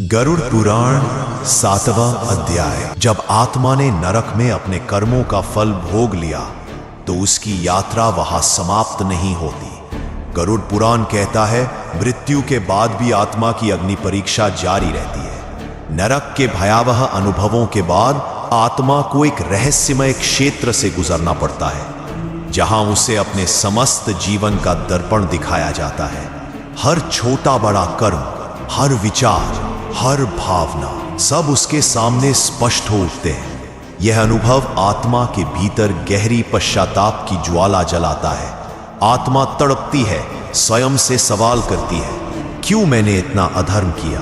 गरुड़ पुराण 7वां अध्याय। जब आत्मा ने नरक में अपने कर्मों का फल भोग लिया तो उसकी यात्रा वहां समाप्त नहीं होती। गरुड़ पुराण कहता है, मृत्यु के बाद भी आत्मा की अग्नि परीक्षा जारी रहती है। नरक के भयावह अनुभवों के बाद आत्मा को एक रहस्यमय क्षेत्र से गुजरना पड़ता है, जहां उसे अपने समस्त जीवन का दर्पण दिखाया जाता है। हर छोटा बड़ा कर्म, हर विचार, हर भावना, सब उसके सामने स्पष्ट हो उठते हैं। यह अनुभव आत्मा के भीतर गहरी पश्चाताप की ज्वाला जलाता है। आत्मा तड़पती है, स्वयं से सवाल करती है, क्यों मैंने इतना अधर्म किया,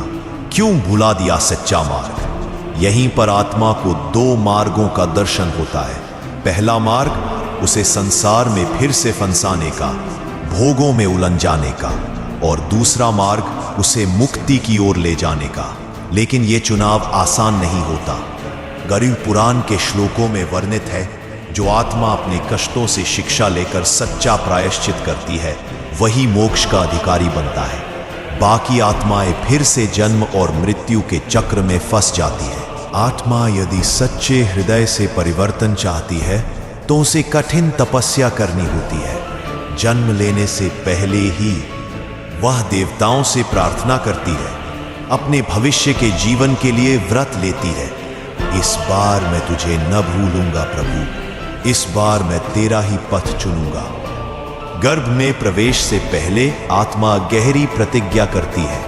क्यों भुला दिया सच्चा मार्ग। यहीं पर आत्मा को दो मार्गों का दर्शन होता है। पहला मार्ग उसे संसार में फिर से फंसाने का, भोगों में उलझ जाने का, और दूसरा मार्ग उसे मुक्ति की ओर ले जाने का। लेकिन यह चुनाव आसान नहीं होता। गरुड़ पुराण के श्लोकों में वर्णित है, जो आत्मा अपने कष्टों से शिक्षा लेकर सच्चा प्रायश्चित करती है, वही मोक्ष का अधिकारी बनता है। बाकी आत्माएं फिर से जन्म और मृत्यु के चक्र में फंस जाती है। आत्मा यदि सच्चे हृदय से परिवर्तन चाहती है तो उसे कठिन तपस्या करनी होती है। जन्म लेने से पहले ही वह देवताओं से प्रार्थना करती है, अपने भविष्य के जीवन के लिए व्रत लेती है। इस बार मैं तुझे न भूलूंगा प्रभु, इस बार मैं तेरा ही पथ चुनूंगा। गर्भ में प्रवेश से पहले आत्मा गहरी प्रतिज्ञा करती है,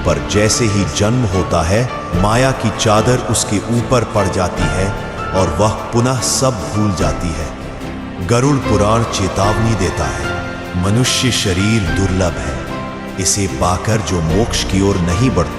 पर जैसे ही जन्म होता है माया की चादर उसके ऊपर पड़ जाती है और वह पुनः सब भूल जाती है। गरुड़ पुराण चेतावनी देता है, मनुष्य शरीर दुर्लभ है, इसे पाकर जो मोक्ष की ओर नहीं बढ़ता